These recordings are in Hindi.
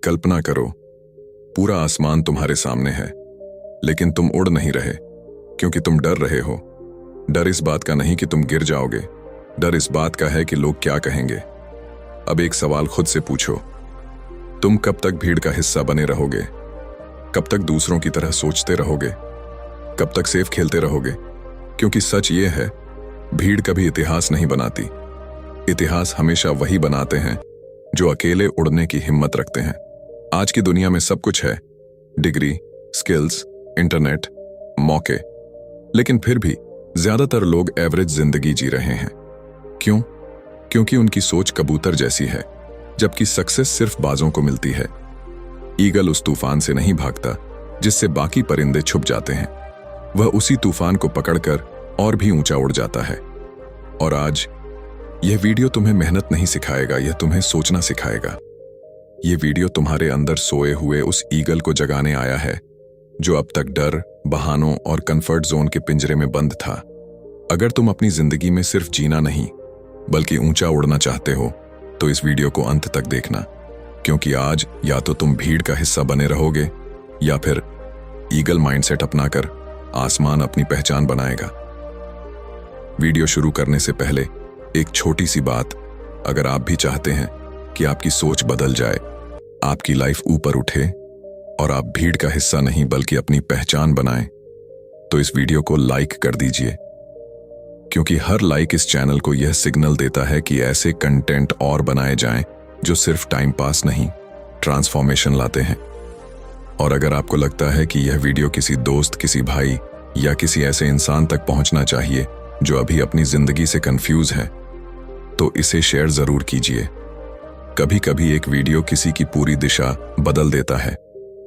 कल्पना करो, पूरा आसमान तुम्हारे सामने है, लेकिन तुम उड़ नहीं रहे क्योंकि तुम डर रहे हो। डर इस बात का नहीं कि तुम गिर जाओगे, डर इस बात का है कि लोग क्या कहेंगे। अब एक सवाल खुद से पूछो, तुम कब तक भीड़ का हिस्सा बने रहोगे? कब तक दूसरों की तरह सोचते रहोगे? कब तक सेफ खेलते रहोगे? क्योंकि सच ये है, भीड़ कभी इतिहास नहीं बनाती। इतिहास हमेशा वही बनाते हैं जो अकेले उड़ने की हिम्मत रखते हैं। आज की दुनिया में सब कुछ है, डिग्री, स्किल्स, इंटरनेट, मौके, लेकिन फिर भी ज्यादातर लोग एवरेज जिंदगी जी रहे हैं। क्यों? क्योंकि उनकी सोच कबूतर जैसी है, जबकि सक्सेस सिर्फ बाजों को मिलती है। ईगल उस तूफान से नहीं भागता जिससे बाकी परिंदे छुप जाते हैं, वह उसी तूफान को पकड़कर और भी ऊंचा उड़ जाता है। और आज यह वीडियो तुम्हें मेहनत नहीं सिखाएगा, यह तुम्हें सोचना सिखाएगा। यह वीडियो तुम्हारे अंदर सोए हुए उस ईगल को जगाने आया है जो अब तक डर, बहानों और कंफर्ट जोन के पिंजरे में बंद था। अगर तुम अपनी जिंदगी में सिर्फ जीना नहीं बल्कि ऊंचा उड़ना चाहते हो तो इस वीडियो को अंत तक देखना, क्योंकि आज या तो तुम भीड़ का हिस्सा बने रहोगे या फिर ईगल माइंडसेट अपनाकर आसमान अपनी पहचान बनाएगा। वीडियो शुरू करने से पहले एक छोटी सी बात, अगर आप भी चाहते हैं कि आपकी सोच बदल जाए, आपकी लाइफ ऊपर उठे और आप भीड़ का हिस्सा नहीं बल्कि अपनी पहचान बनाएं, तो इस वीडियो को लाइक कर दीजिए, क्योंकि हर लाइक इस चैनल को यह सिग्नल देता है कि ऐसे कंटेंट और बनाए जाएं जो सिर्फ टाइम पास नहीं, ट्रांसफॉर्मेशन लाते हैं। और अगर आपको लगता है कि यह वीडियो किसी दोस्त, किसी भाई या किसी ऐसे इंसान तक पहुंचना चाहिए जो अभी अपनी जिंदगी से कंफ्यूज है, तो इसे शेयर जरूर कीजिए। कभी कभी एक वीडियो किसी की पूरी दिशा बदल देता है।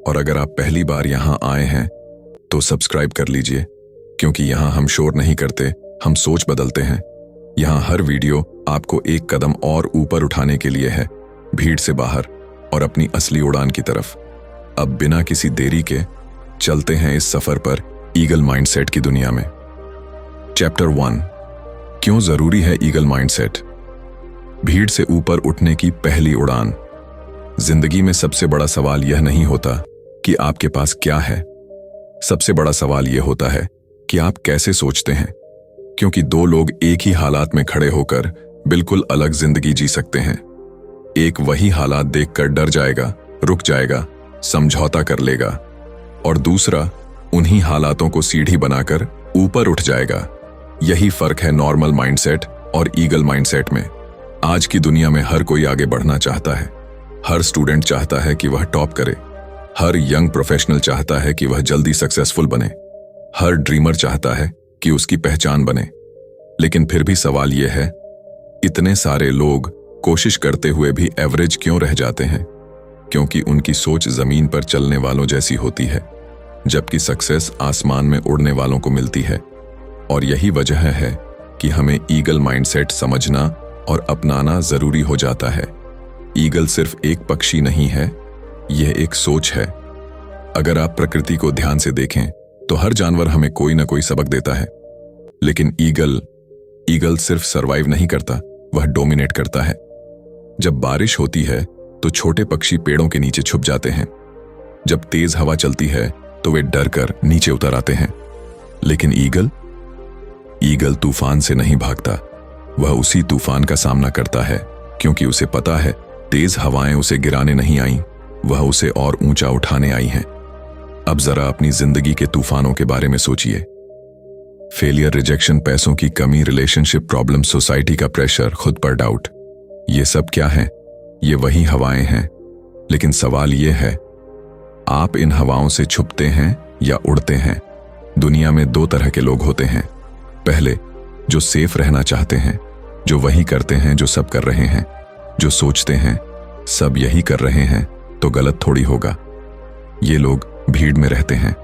और अगर आप पहली बार यहां आए हैं तो सब्सक्राइब कर लीजिए, क्योंकि यहां हम शोर नहीं करते, हम सोच बदलते हैं। यहां हर वीडियो आपको एक कदम और ऊपर उठाने के लिए है, भीड़ से बाहर और अपनी असली उड़ान की तरफ। अब बिना किसी देरी के चलते हैं इस सफर पर ईगल माइंडसेट की दुनिया में। चैप्टर 1, क्यों जरूरी है ईगल माइंडसेट? भीड़ से ऊपर उठने की पहली उड़ान। जिंदगी में सबसे बड़ा सवाल यह नहीं होता कि आपके पास क्या है, सबसे बड़ा सवाल यह होता है कि आप कैसे सोचते हैं। क्योंकि दो लोग एक ही हालात में खड़े होकर बिल्कुल अलग जिंदगी जी सकते हैं। एक वही हालात देखकर डर जाएगा, रुक जाएगा, समझौता कर लेगा, और दूसरा उन्हीं हालातों को सीढ़ी बनाकर ऊपर उठ जाएगा। यही फर्क है नॉर्मल माइंडसेट और ईगल माइंडसेट में। आज की दुनिया में हर कोई आगे बढ़ना चाहता है। हर स्टूडेंट चाहता है कि वह टॉप करे, हर यंग प्रोफेशनल चाहता है कि वह जल्दी सक्सेसफुल बने, हर ड्रीमर चाहता है कि उसकी पहचान बने। लेकिन फिर भी सवाल यह है, इतने सारे लोग कोशिश करते हुए भी एवरेज क्यों रह जाते हैं? क्योंकि उनकी सोच जमीन पर चलने वालों जैसी होती है, जबकि सक्सेस आसमान में उड़ने वालों को मिलती है। और यही वजह है कि हमें ईगल माइंडसेट समझना और अपनाना जरूरी हो जाता है। ईगल सिर्फ एक पक्षी नहीं है, यह एक सोच है। अगर आप प्रकृति को ध्यान से देखें तो हर जानवर हमें कोई ना कोई सबक देता है, लेकिन ईगल सिर्फ सरवाइव नहीं करता, वह डोमिनेट करता है। जब बारिश होती है तो छोटे पक्षी पेड़ों के नीचे छुप जाते हैं। जब तेज हवा चलती है तो वे डर कर नीचे उतर आते हैं। लेकिन ईगल तूफान से नहीं भागता, वह उसी तूफान का सामना करता है, क्योंकि उसे पता है तेज हवाएं उसे गिराने नहीं आईं, वह उसे और ऊंचा उठाने आई हैं। अब जरा अपनी जिंदगी के तूफानों के बारे में सोचिए। फेलियर, रिजेक्शन, पैसों की कमी, रिलेशनशिप प्रॉब्लम, सोसाइटी का प्रेशर, खुद पर डाउट, ये सब क्या है? ये वही हवाएं हैं। लेकिन सवाल ये है, आप इन हवाओं से छुपते हैं या उड़ते हैं? दुनिया में दो तरह के लोग होते हैं। पहले, जो सेफ रहना चाहते हैं, जो वही करते हैं जो सब कर रहे हैं, जो सोचते हैं सब यही कर रहे हैं तो गलत थोड़ी होगा। ये लोग भीड़ में रहते हैं,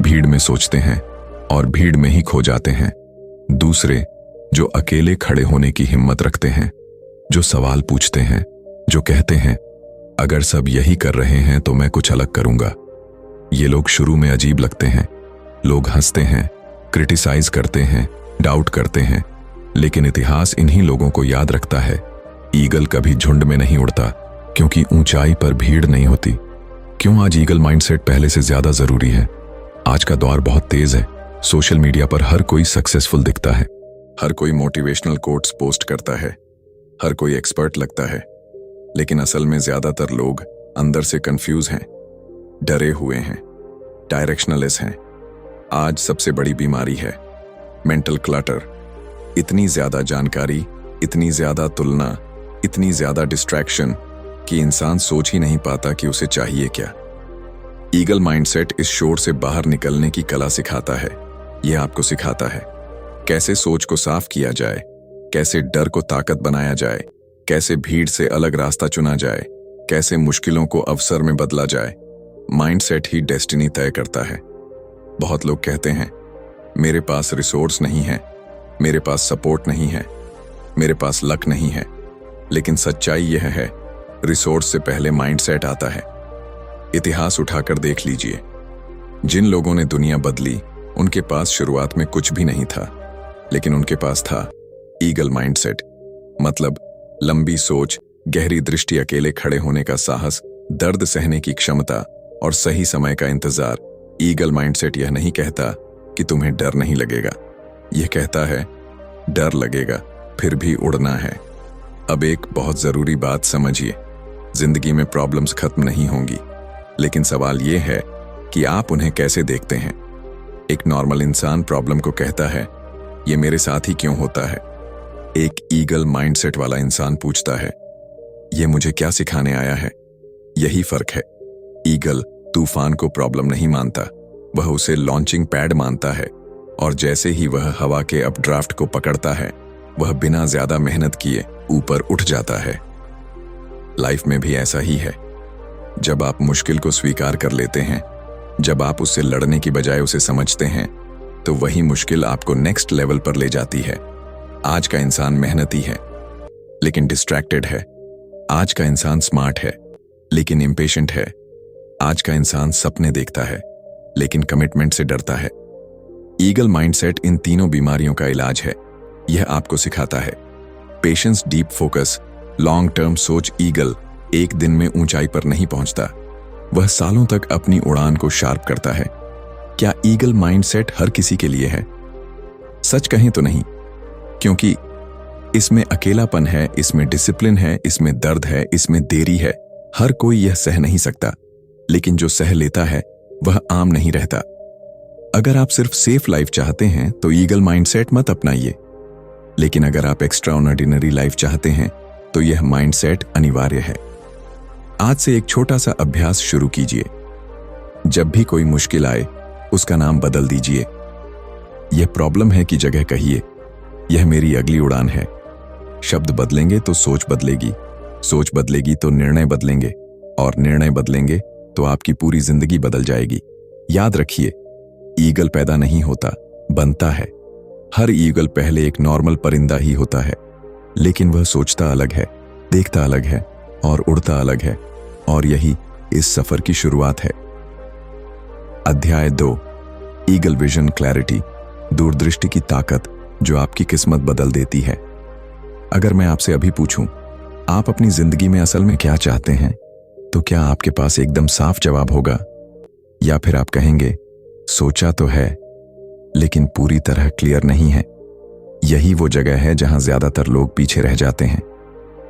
भीड़ में सोचते हैं और भीड़ में ही खो जाते हैं। दूसरे, जो अकेले खड़े होने की हिम्मत रखते हैं, जो सवाल पूछते हैं, जो कहते हैं अगर सब यही कर रहे हैं तो मैं कुछ अलग करूंगा। ये लोग शुरू में अजीब लगते हैं, लोग हंसते हैं, क्रिटिसाइज करते हैं, डाउट करते हैं, लेकिन इतिहास इन्हीं लोगों को याद रखता है। ईगल कभी झुंड में नहीं उड़ता, क्योंकि ऊंचाई पर भीड़ नहीं होती। क्यों आज ईगल माइंडसेट पहले से ज्यादा जरूरी है? आज का दौर बहुत तेज है। सोशल मीडिया पर हर कोई सक्सेसफुल दिखता है, हर कोई मोटिवेशनल कोट्स पोस्ट करता है, हर कोई एक्सपर्ट लगता है, लेकिन असल में ज्यादातर लोग अंदर से कंफ्यूज हैं, डरे हुए हैं, डायरेक्शनलेस हैं। आज सबसे बड़ी बीमारी है मेंटल क्लटर। इतनी ज्यादा जानकारी, इतनी ज्यादा तुलना, इतनी ज्यादा डिस्ट्रैक्शन कि इंसान सोच ही नहीं पाता कि उसे चाहिए क्या। ईगल माइंडसेट इस शोर से बाहर निकलने की कला सिखाता है। यह आपको सिखाता है कैसे सोच को साफ किया जाए, कैसे डर को ताकत बनाया जाए, कैसे भीड़ से अलग रास्ता चुना जाए, कैसे मुश्किलों को अवसर में बदला जाए। माइंडसेट ही डेस्टिनी तय करता है। बहुत लोग कहते हैं मेरे पास रिसोर्स नहीं है, मेरे पास सपोर्ट नहीं है, मेरे पास लक नहीं है। लेकिन सच्चाई यह है, रिसोर्स से पहले माइंडसेट आता है। इतिहास उठाकर देख लीजिए, जिन लोगों ने दुनिया बदली उनके पास शुरुआत में कुछ भी नहीं था, लेकिन उनके पास था ईगल माइंडसेट। मतलब लंबी सोच, गहरी दृष्टि, अकेले खड़े होने का साहस, दर्द सहने की क्षमता और सही समय का इंतजार। ईगल माइंडसेट यह नहीं कहता कि तुम्हें डर नहीं लगेगा, यह कहता है डर लगेगा फिर भी उड़ना है। अब एक बहुत जरूरी बात समझिए, जिंदगी में प्रॉब्लम्स खत्म नहीं होंगी, लेकिन सवाल यह है कि आप उन्हें कैसे देखते हैं। एक नॉर्मल इंसान प्रॉब्लम को कहता है ये मेरे साथ ही क्यों होता है। एक ईगल माइंडसेट वाला इंसान पूछता है ये मुझे क्या सिखाने आया है। यही फर्क है। ईगल तूफान को प्रॉब्लम नहीं मानता, वह उसे लॉन्चिंग पैड मानता है, और जैसे ही वह हवा के अपड्राफ्ट को पकड़ता है, वह बिना ज्यादा मेहनत किए ऊपर उठ जाता है। लाइफ में भी ऐसा ही है। जब आप मुश्किल को स्वीकार कर लेते हैं, जब आप उससे लड़ने की बजाय उसे समझते हैं, तो वही मुश्किल आपको नेक्स्ट लेवल पर ले जाती है। आज का इंसान मेहनती है लेकिन डिस्ट्रैक्टेड है। आज का इंसान स्मार्ट है लेकिन इम्पेशेंट है। आज का इंसान सपने देखता है लेकिन कमिटमेंट से डरता है। ईगल माइंडसेट इन तीनों बीमारियों का इलाज है। यह आपको सिखाता है patience, deep focus, long term सोच। ईगल एक दिन में ऊंचाई पर नहीं पहुंचता, वह सालों तक अपनी उड़ान को शार्प करता है। क्या ईगल माइंडसेट हर किसी के लिए है? सच कहें तो नहीं, क्योंकि इसमें अकेलापन है, इसमें डिसिप्लिन है, इसमें दर्द है, इसमें देरी है। हर कोई यह सह नहीं सकता, लेकिन जो सह लेता है वह आम नहीं रहता। अगर आप सिर्फ सेफ लाइफ चाहते हैं तो ईगल माइंडसेट मत अपनाइए, लेकिन अगर आप एक्स्ट्रा ऑर्डिनरी लाइफ चाहते हैं तो यह माइंडसेट अनिवार्य है। आज से एक छोटा सा अभ्यास शुरू कीजिए। जब भी कोई मुश्किल आए उसका नाम बदल दीजिए। यह प्रॉब्लम है की जगह कहिए यह मेरी अगली उड़ान है। शब्द बदलेंगे तो सोच बदलेगी, सोच बदलेगी तो निर्णय बदलेंगे, और निर्णय बदलेंगे तो आपकी पूरी जिंदगी बदल जाएगी। याद रखिए, ईगल पैदा नहीं होता, बनता है। हर ईगल पहले एक नॉर्मल परिंदा ही होता है, लेकिन वह सोचता अलग है, देखता अलग है और उड़ता अलग है, और यही इस सफर की शुरुआत है। अध्याय 2, ईगल विजन क्लैरिटी, दूरदृष्टि की ताकत जो आपकी किस्मत बदल देती है। अगर मैं आपसे अभी पूछूं आप अपनी जिंदगी में असल में क्या चाहते हैं, तो क्या आपके पास एकदम साफ जवाब होगा, या फिर आप कहेंगे सोचा तो है लेकिन पूरी तरह क्लियर नहीं है। यही वो जगह है जहां ज्यादातर लोग पीछे रह जाते हैं,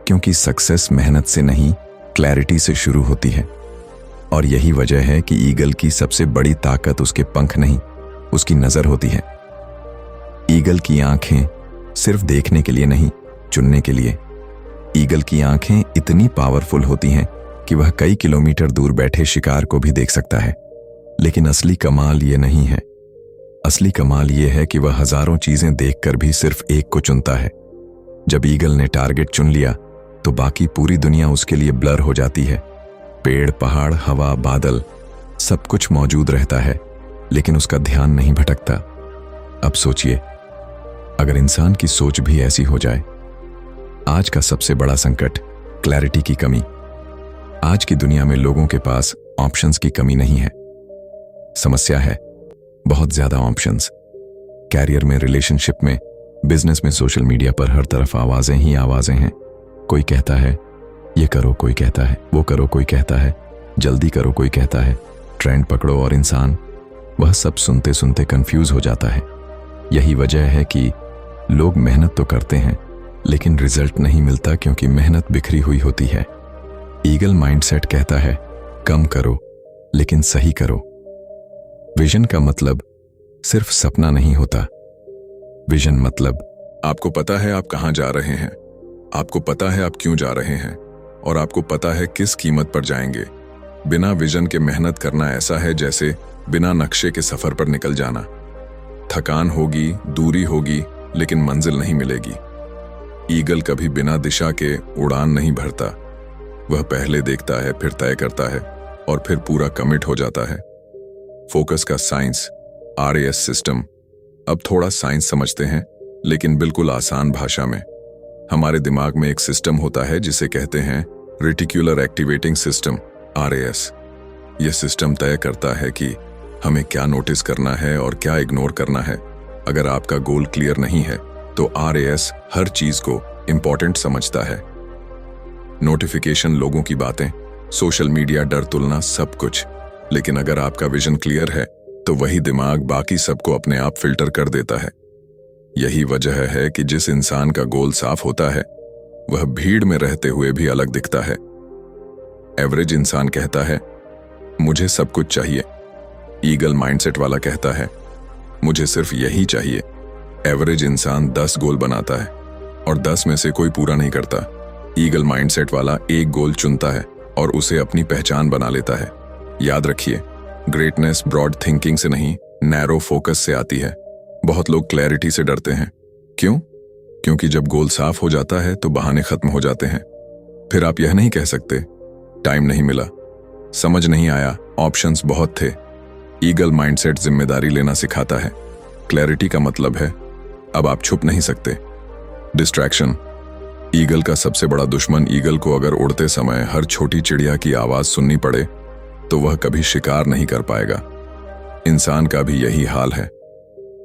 क्योंकि सक्सेस मेहनत से नहीं, क्लैरिटी से शुरू होती है। और यही वजह है कि ईगल की सबसे बड़ी ताकत उसके पंख नहीं, उसकी नजर होती है। ईगल की आंखें सिर्फ देखने के लिए नहीं, चुनने के लिए। ईगल की आंखें इतनी पावरफुल होती हैं कि वह कई किलोमीटर दूर बैठे शिकार को भी देख सकता है। लेकिन असली कमाल ये नहीं है। असली कमाल ये है कि वह हजारों चीजें देखकर भी सिर्फ एक को चुनता है। जब ईगल ने टारगेट चुन लिया तो बाकी पूरी दुनिया उसके लिए ब्लर हो जाती है। पेड़, पहाड़, हवा, बादल, सब कुछ मौजूद रहता है, लेकिन उसका ध्यान नहीं भटकता। अब सोचिए, अगर इंसान की सोच भी ऐसी हो जाए। आज का सबसे बड़ा संकट क्लैरिटी की कमी। आज की दुनिया में लोगों के पास ऑप्शंस की कमी नहीं है, समस्या है बहुत ज्यादा ऑप्शंस। कैरियर में, रिलेशनशिप में, बिजनेस में, सोशल मीडिया पर हर तरफ आवाजें ही आवाजें हैं। कोई कहता है ये करो कोई कहता है, वो करो कोई कहता है, जल्दी करो कोई कहता है, ट्रेंड पकड़ो, और इंसान वह सब सुनते सुनते कंफ्यूज हो जाता है। यही वजह है कि लोग मेहनत तो करते हैं लेकिन रिजल्ट नहीं मिलता, क्योंकि मेहनत बिखरी हुई होती है। ईगल माइंडसेट कहता है कम करो लेकिन सही करो। विजन का मतलब सिर्फ सपना नहीं होता। विजन मतलब आपको पता है आप कहां जा रहे हैं, आपको पता है आप क्यों जा रहे हैं, और आपको पता है किस कीमत पर जाएंगे। बिना विजन के मेहनत करना ऐसा है जैसे बिना नक्शे के सफर पर निकल जाना। थकान होगी, दूरी होगी, लेकिन मंजिल नहीं मिलेगी। ईगल कभी बिना दिशा के उड़ान नहीं भरता। वह पहले देखता है, फिर तय करता है, और फिर पूरा कमिट हो जाता है। फोकस का साइंस, RAS सिस्टम। अब थोड़ा साइंस समझते हैं, लेकिन बिल्कुल आसान भाषा में। हमारे दिमाग में एक सिस्टम होता है जिसे कहते हैं रेटिकुलर एक्टिवेटिंग सिस्टम, RAS। यह सिस्टम तय करता है कि हमें क्या नोटिस करना है और क्या इग्नोर करना है। अगर आपका गोल क्लियर नहीं है तो RAS हर चीज को इंपॉर्टेंट समझता है। नोटिफिकेशन, लोगों की बातें, सोशल मीडिया, डर, तुलना, सब कुछ। लेकिन अगर आपका विजन क्लियर है तो वही दिमाग बाकी सबको अपने आप फिल्टर कर देता है। यही वजह है कि जिस इंसान का गोल साफ होता है वह भीड़ में रहते हुए भी अलग दिखता है। एवरेज इंसान कहता है मुझे सब कुछ चाहिए। ईगल माइंडसेट वाला कहता है मुझे सिर्फ यही चाहिए। एवरेज इंसान 10 गोल बनाता है और 10 में से कोई पूरा नहीं करता। ईगल माइंडसेट वाला एक गोल चुनता है और उसे अपनी पहचान बना लेता है। याद रखिए, ग्रेटनेस ब्रॉड थिंकिंग से नहीं, नैरो फोकस से आती है। बहुत लोग क्लैरिटी से डरते हैं। क्यों? क्योंकि जब गोल साफ हो जाता है तो बहाने खत्म हो जाते हैं। फिर आप यह नहीं कह सकते टाइम नहीं मिला, समझ नहीं आया, ऑप्शंस बहुत थे। ईगल माइंडसेट जिम्मेदारी लेना सिखाता है। क्लैरिटी का मतलब है अब आप छुप नहीं सकते। डिस्ट्रैक्शन, ईगल का सबसे बड़ा दुश्मन। ईगल को अगर उड़ते समय हर छोटी चिड़िया की आवाज सुननी पड़े तो वह कभी शिकार नहीं कर पाएगा। इंसान का भी यही हाल है।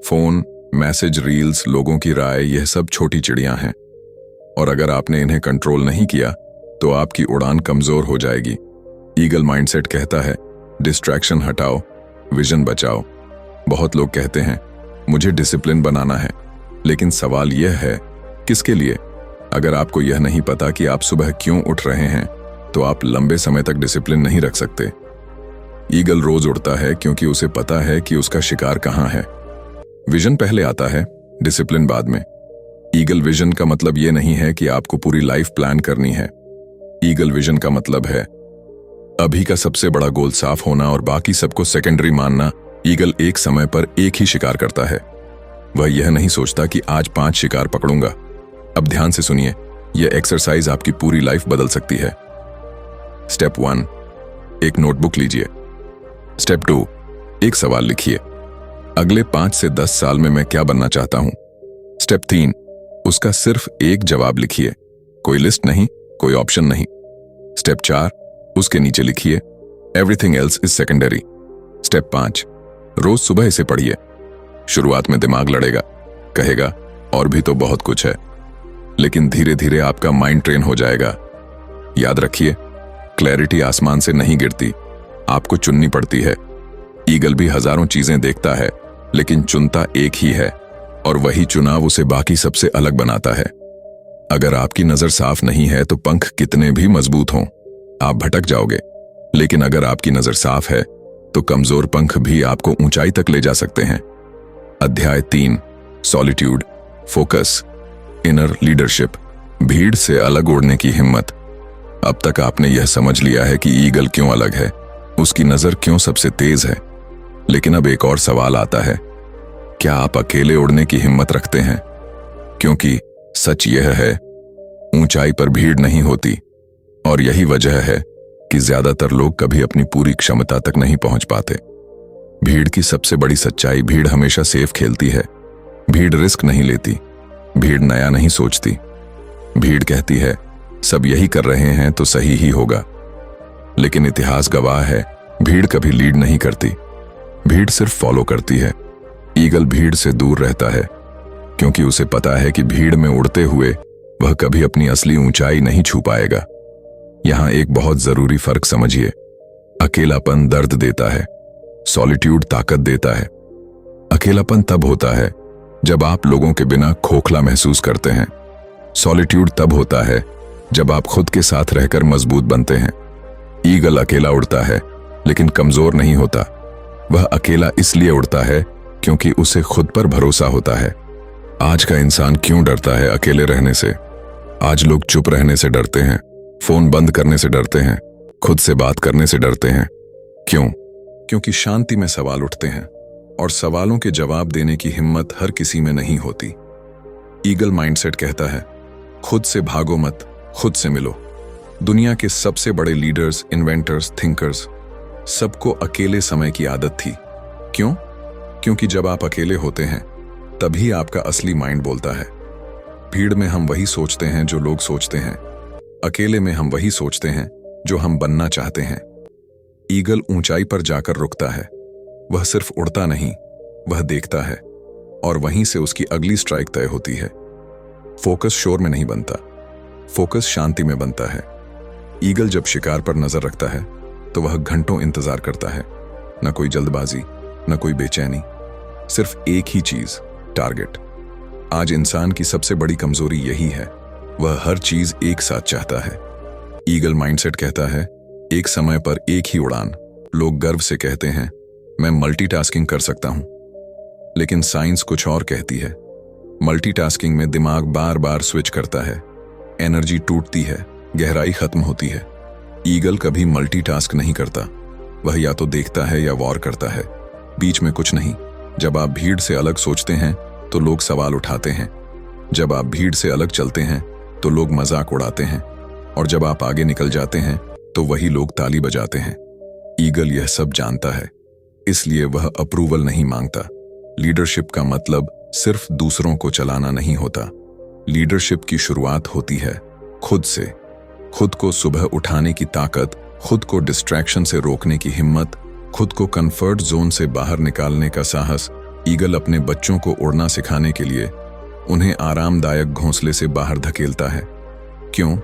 फोन, मैसेज, रील्स, लोगों की राय, यह सब छोटी चिड़ियां हैं, और अगर आपने इन्हें कंट्रोल नहीं किया तो आपकी उड़ान कमजोर हो जाएगी। ईगल माइंडसेट कहता है डिस्ट्रैक्शन हटाओ, विजन बचाओ। बहुत लोग कहते हैं मुझे डिसिप्लिन बनाना है, लेकिन सवाल यह है किसके लिए? अगर आपको यह नहीं पता कि आप सुबह क्यों उठ रहे हैं तो आप लंबे समय तक डिसिप्लिन नहीं रख सकते। ईगल रोज उड़ता है क्योंकि उसे पता है कि उसका शिकार कहां है। विजन पहले आता है, डिसिप्लिन बाद में। ईगल विजन का मतलब यह नहीं है कि आपको पूरी लाइफ प्लान करनी है। ईगल विजन का मतलब है अभी का सबसे बड़ा गोल साफ होना और बाकी सबको सेकेंडरी मानना। ईगल एक समय पर एक ही शिकार करता है। वह यह नहीं सोचता कि आज 5 शिकार पकड़ूंगा। अब ध्यान से सुनिए, यह एक्सरसाइज आपकी पूरी लाइफ बदल सकती है। स्टेप 1, एक नोटबुक लीजिए। स्टेप 2, एक सवाल लिखिए, अगले 5 से 10 साल में मैं क्या बनना चाहता हूं। स्टेप 3, उसका सिर्फ एक जवाब लिखिए, कोई लिस्ट नहीं, कोई ऑप्शन नहीं। स्टेप 4, उसके नीचे लिखिए everything else is secondary. Step 5, रोज सुबह इसे पढ़िए। शुरुआत में दिमाग लड़ेगा, कहेगा और भी तो बहुत कुछ है, लेकिन धीरे धीरे आपका माइंड ट्रेन हो जाएगा। याद रखिए, क्लैरिटी आसमान से नहीं गिरती, आपको चुननी पड़ती है। ईगल भी हजारों चीजें देखता है, लेकिन चुनता एक ही है, और वही चुनाव उसे बाकी सबसे अलग बनाता है। अगर आपकी नजर साफ नहीं है तो पंख कितने भी मजबूत हों, आप भटक जाओगे। लेकिन अगर आपकी नजर साफ है तो कमजोर पंख भी आपको ऊंचाई तक ले जा सकते हैं। अध्याय 3, सॉलिट्यूड, फोकस, इनर लीडरशिप, भीड़ से अलग उड़ने की हिम्मत। अब तक आपने यह समझ लिया है कि ईगल क्यों अलग है, उसकी नजर क्यों सबसे तेज है। लेकिन अब एक और सवाल आता है, क्या आप अकेले उड़ने की हिम्मत रखते हैं? क्योंकि सच यह है, ऊंचाई पर भीड़ नहीं होती, और यही वजह है कि ज्यादातर लोग कभी अपनी पूरी क्षमता तक नहीं पहुंच पाते। भीड़ की सबसे बड़ी सच्चाई, भीड़ हमेशा सेफ खेलती है। भीड़ रिस्क नहीं लेती, भीड़ नया नहीं सोचती। भीड़ कहती है सब यही कर रहे हैं तो सही ही होगा। लेकिन इतिहास गवाह है, भीड़ कभी लीड नहीं करती, भीड़ सिर्फ फॉलो करती है। ईगल भीड़ से दूर रहता है क्योंकि उसे पता है कि भीड़ में उड़ते हुए वह कभी अपनी असली ऊंचाई नहीं छू पाएगा। यहां एक बहुत जरूरी फर्क समझिए। अकेलापन दर्द देता है, सॉलिट्यूड ताकत देता है। अकेलापन तब होता है जब आप लोगों के बिना खोखला महसूस करते हैं। सॉलिट्यूड तब होता है जब आप खुद के साथ रहकर मजबूत बनते हैं। ईगल अकेला उड़ता है लेकिन कमजोर नहीं होता। वह अकेला इसलिए उड़ता है क्योंकि उसे खुद पर भरोसा होता है। आज का इंसान क्यों डरता है अकेले रहने से? आज लोग चुप रहने से डरते हैं, फोन बंद करने से डरते हैं, खुद से बात करने से डरते हैं। क्यों? क्योंकि शांति में सवाल उठते हैं और सवालों के जवाब देने की हिम्मत हर किसी में नहीं होती। ईगल माइंडसेट कहता है, खुद से भागो मत, खुद से मिलो। दुनिया के सबसे बड़े लीडर्स, इन्वेंटर्स, थिंकर्स, सबको अकेले समय की आदत थी। क्यों? क्योंकि जब आप अकेले होते हैं तभी आपका असली माइंड बोलता है। भीड़ में हम वही सोचते हैं जो लोग सोचते हैं, अकेले में हम वही सोचते हैं जो हम बनना चाहते हैं। ईगल ऊंचाई पर जाकर रुकता है। वह सिर्फ उड़ता नहीं, वह देखता है और वहीं से उसकी अगली स्ट्राइक तय होती है। फोकस शोर में नहीं बनता, फोकस शांति में बनता है। ईगल जब शिकार पर नजर रखता है तो वह घंटों इंतजार करता है। न कोई जल्दबाजी, न कोई बेचैनी, सिर्फ एक ही चीज, टारगेट। आज इंसान की सबसे बड़ी कमजोरी यही है, वह हर चीज एक साथ चाहता है। ईगल माइंडसेट कहता है, एक समय पर एक ही उड़ान। लोग गर्व से कहते हैं, मैं मल्टीटास्किंग कर सकता हूं, लेकिन साइंस कुछ और कहती है। मल्टीटास्किंग में दिमाग बार बार स्विच करता है, एनर्जी टूटती है, गहराई खत्म होती है। ईगल कभी मल्टीटास्क नहीं करता, वह या तो देखता है या वॉर करता है, बीच में कुछ नहीं। जब आप भीड़ से अलग सोचते हैं तो लोग सवाल उठाते हैं, जब आप भीड़ से अलग चलते हैं तो लोग मजाक उड़ाते हैं, और जब आप आगे निकल जाते हैं तो वही लोग ताली बजाते हैं। ईगल यह सब जानता है, इसलिए वह अप्रूवल नहीं मांगता। लीडरशिप का मतलब सिर्फ दूसरों को चलाना नहीं होता। लीडरशिप की शुरुआत होती है खुद से। खुद को सुबह उठाने की ताकत, खुद को डिस्ट्रैक्शन से रोकने की हिम्मत, खुद को कंफर्ट जोन से बाहर निकालने का साहस। ईगल अपने बच्चों को उड़ना सिखाने के लिए उन्हें आरामदायक घोंसले से बाहर धकेलता है। क्यों?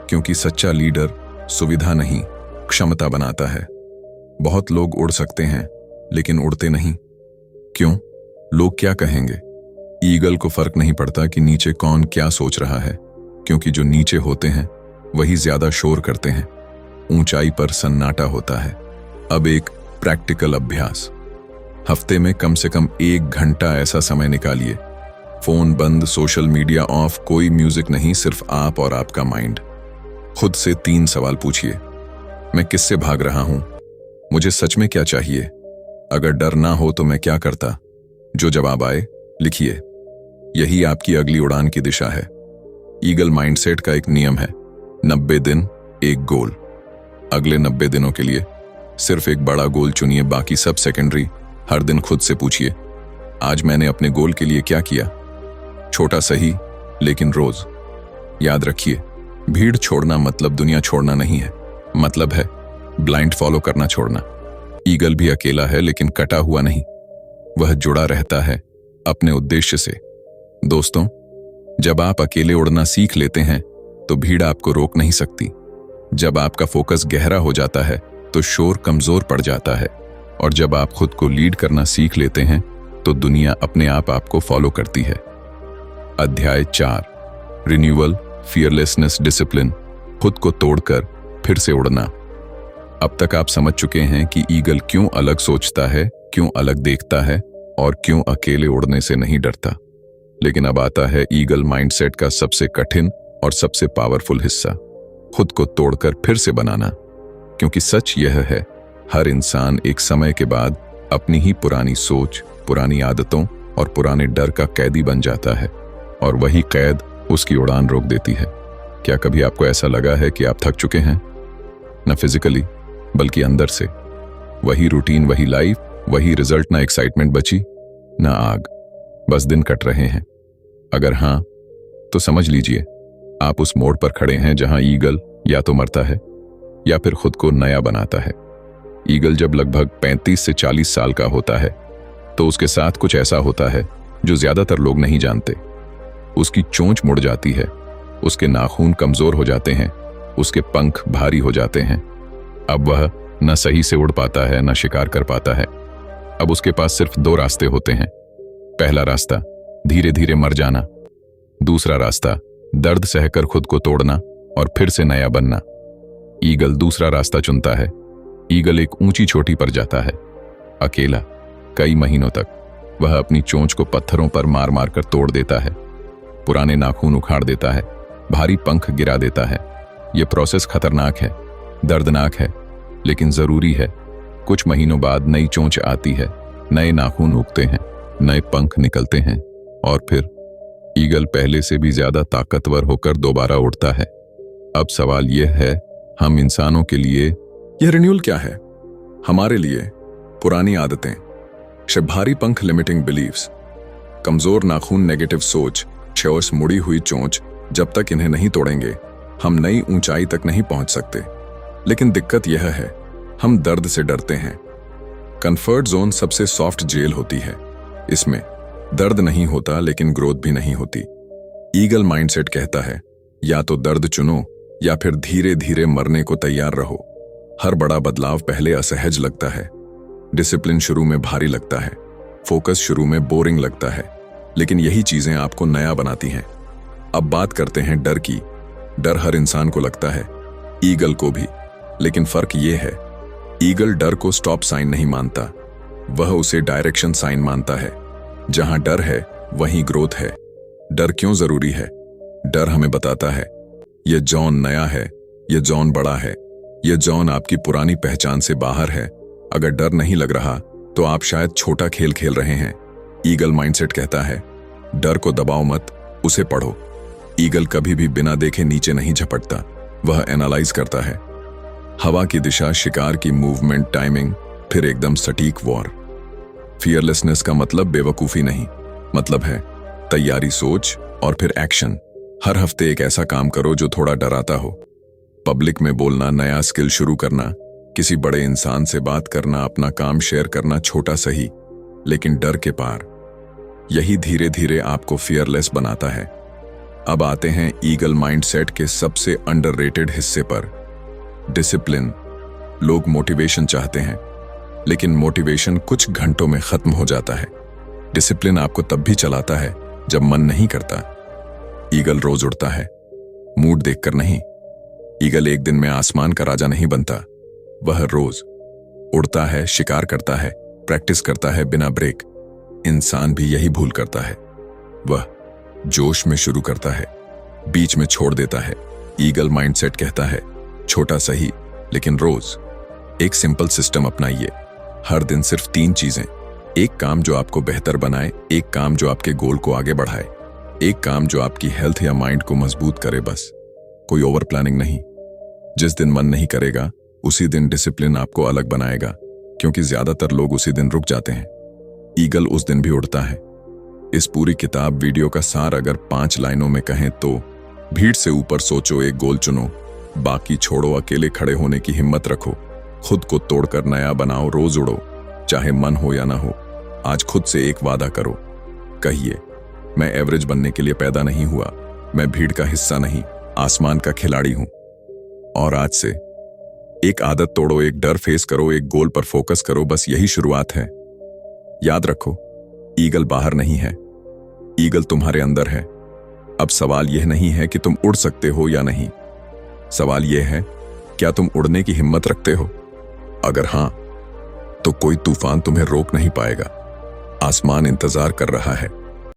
क्योंकि सच्चा लीडर सुविधा नहीं, क्षमता बनाता है। बहुत लोग उड़ सकते हैं लेकिन उड़ते नहीं। क्यों? लोग क्या कहेंगे? ईगल को फर्क नहीं पड़ता कि नीचे कौन क्या सोच रहा है, क्योंकि जो नीचे होते हैं वही ज्यादा शोर करते हैं। ऊंचाई पर सन्नाटा होता है। अब एक प्रैक्टिकल अभ्यास। हफ्ते में कम से कम 1 घंटा ऐसा समय निकालिए। फोन बंद, सोशल मीडिया ऑफ, कोई म्यूजिक नहीं, सिर्फ आप और आपका माइंड। खुद से 3 सवाल पूछिए। मैं किससे भाग रहा हूं? मुझे सच में क्या चाहिए? अगर डर ना हो तो मैं क्या करता? जो जवाब आए लिखिए। यही आपकी अगली उड़ान की दिशा है। ईगल माइंडसेट का एक नियम है, 90 दिन एक गोल। अगले 90 दिनों के लिए सिर्फ एक बड़ा गोल चुनिए, बाकी सब सेकेंडरी। हर दिन खुद से पूछिए, आज मैंने अपने गोल के लिए क्या किया? छोटा सही, लेकिन रोज। याद रखिए, भीड़ छोड़ना मतलब दुनिया छोड़ना नहीं है, मतलब है ब्लाइंड फॉलो करना छोड़ना। ईगल भी अकेला है लेकिन कटा हुआ नहीं, वह जुड़ा रहता है अपने उद्देश्य से। दोस्तों, जब आप अकेले उड़ना सीख लेते हैं तो भीड़ आपको रोक नहीं सकती। जब आपका फोकस गहरा हो जाता है तो शोर कमजोर पड़ जाता है, और जब आप खुद को लीड करना सीख लेते हैं तो दुनिया अपने आप आपको फॉलो करती है। अध्याय 4, रिन्यूअल, फियरलेसनेस, डिसिप्लिन। खुद को तोड़कर फिर से उड़ना। अब तक आप समझ चुके हैं कि ईगल क्यों अलग सोचता है, क्यों अलग देखता है और क्यों अकेले उड़ने से नहीं डरता। लेकिन अब आता है ईगल माइंडसेट का सबसे कठिन और सबसे पावरफुल हिस्सा, खुद को तोड़कर फिर से बनाना। क्योंकि सच यह है, हर इंसान एक समय के बाद अपनी ही पुरानी सोच, पुरानी आदतों और पुराने डर का कैदी बन जाता है, और वही कैद उसकी उड़ान रोक देती है। क्या कभी आपको ऐसा लगा है कि आप थक चुके हैं? न फिजिकली बल्कि अंदर से। वही रूटीन, वही लाइफ, वही रिजल्ट, ना एक्साइटमेंट बची, ना आग, बस दिन कट रहे हैं। अगर हां, तो समझ लीजिए आप उस मोड़ पर खड़े हैं जहां ईगल या तो मरता है या फिर खुद को नया बनाता है। ईगल जब लगभग 35 से 40 साल का होता है तो उसके साथ कुछ ऐसा होता है जो ज्यादातर लोग नहीं जानते। उसकी चोंच मुड़ जाती है, उसके नाखून कमजोर हो जाते हैं, उसके पंख भारी हो जाते हैं। अब वह न सही से उड़ पाता है न शिकार कर पाता है। अब उसके पास सिर्फ दो रास्ते होते हैं। पहला रास्ता धीरे धीरे मर जाना, दूसरा रास्ता दर्द सहकर खुद को तोड़ना और फिर से नया बनना। ईगल दूसरा रास्ता चुनता है। ईगल एक ऊंची चोटी पर जाता है, अकेला, कई महीनों तक। वह अपनी चोंच को पत्थरों पर मार मार कर तोड़ देता है, पुराने नाखून उखाड़ देता है, भारी पंख गिरा देता है। यह प्रोसेस खतरनाक है, दर्दनाक है, लेकिन जरूरी है। कुछ महीनों बाद नई चोंच आती है, नए नाखून उगते हैं, नए पंख निकलते हैं और फिर ईगल पहले से भी ज्यादा ताकतवर होकर दोबारा उड़ता है। अब सवाल यह है, हम इंसानों के लिए यह रिन्यूअल क्या है? हमारे लिए पुरानी आदतें, भारी पंख लिमिटिंग बिलीव्स, कमजोर नाखून नेगेटिव सोच, चौस मुड़ी हुई चोंच। जब तक इन्हें नहीं तोड़ेंगे हम नई ऊंचाई तक नहीं पहुंच सकते। लेकिन दिक्कत यह है, हम दर्द से डरते हैं। कंफर्ट जोन सबसे सॉफ्ट जेल होती है। इसमें दर्द नहीं होता लेकिन ग्रोथ भी नहीं होती। ईगल माइंडसेट कहता है, या तो दर्द चुनो या फिर धीरे धीरे मरने को तैयार रहो। हर बड़ा बदलाव पहले असहज लगता है। डिसिप्लिन शुरू में भारी लगता है, फोकस शुरू में बोरिंग लगता है, लेकिन यही चीजें आपको नया बनाती हैं। अब बात करते हैं डर की। डर हर इंसान को लगता है, ईगल को भी। लेकिन फर्क यह है, ईगल डर को स्टॉप साइन नहीं मानता, वह उसे डायरेक्शन साइन मानता है। जहां डर है वहीं ग्रोथ है। डर क्यों जरूरी है? डर हमें बताता है यह जॉन नया है, यह जॉन बड़ा है, यह जॉन आपकी पुरानी पहचान से बाहर है। अगर डर नहीं लग रहा तो आप शायद छोटा खेल खेल रहे हैं। ईगल माइंडसेट कहता है, डर को दबाओ मत, उसे पढ़ो। ईगल कभी भी बिना देखे नीचे नहीं झपटता, वह एनालाइज करता है। हवा की दिशा, शिकार की मूवमेंट, टाइमिंग, फिर एकदम सटीक वॉर। फियरलेसनेस का मतलब बेवकूफी नहीं, मतलब है तैयारी, सोच और फिर एक्शन। हर हफ्ते एक ऐसा काम करो जो थोड़ा डराता हो। पब्लिक में बोलना, नया स्किल शुरू करना, किसी बड़े इंसान से बात करना, अपना काम शेयर करना, छोटा सही लेकिन डर के पार। यही धीरे धीरे आपको फियरलेस बनाता है। अब आते हैं ईगल माइंडसेट के सबसे अंडररेटेड हिस्से पर, डिसिप्लिन। लोग मोटिवेशन चाहते हैं, लेकिन मोटिवेशन कुछ घंटों में खत्म हो जाता है। डिसिप्लिन आपको तब भी चलाता है जब मन नहीं करता। ईगल रोज उड़ता है, मूड देखकर नहीं। ईगल एक दिन में आसमान का राजा नहीं बनता, वह रोज उड़ता है, शिकार करता है, प्रैक्टिस करता है बिना ब्रेक। इंसान भी यही भूल करता है, वह जोश में शुरू करता है, बीच में छोड़ देता है। ईगल माइंडसेट कहता है, छोटा सही लेकिन रोज एक सिंपल सिस्टम अपनाइए। हर दिन सिर्फ 3 चीजें। एक काम जो आपको बेहतर बनाए, एक काम जो आपके गोल को आगे बढ़ाए, एक काम जो आपकी हेल्थ या माइंड को मजबूत करे। बस कोई ओवर प्लानिंग नहीं। जिस दिन मन नहीं करेगा उसी दिन डिसिप्लिन आपको अलग बनाएगा, क्योंकि ज्यादातर लोग उसी दिन रुक जाते हैं। ईगल उस दिन भी उड़ता है। इस पूरी किताब वीडियो का सार अगर 5 लाइनों में कहें तो, भीड़ से ऊपर सोचो, एक गोल चुनो, बाकी छोड़ो, अकेले खड़े होने की हिम्मत रखो, खुद को तोड़कर नया बनाओ, रोज उड़ो, चाहे मन हो या ना हो। आज खुद से एक वादा करो, कहिए, मैं एवरेज बनने के लिए पैदा नहीं हुआ, मैं भीड़ का हिस्सा नहीं, आसमान का खिलाड़ी हूं। और आज से एक आदत तोड़ो, एक डर फेस करो, एक गोल पर फोकस करो। बस यही शुरुआत है। याद रखो, ईगल बाहर नहीं है, ईगल तुम्हारे अंदर है। अब सवाल यह नहीं है कि तुम उड़ सकते हो या नहीं, सवाल यह है, क्या तुम उड़ने की हिम्मत रखते हो? अगर हां, तो कोई तूफान तुम्हें रोक नहीं पाएगा। आसमान इंतजार कर रहा है।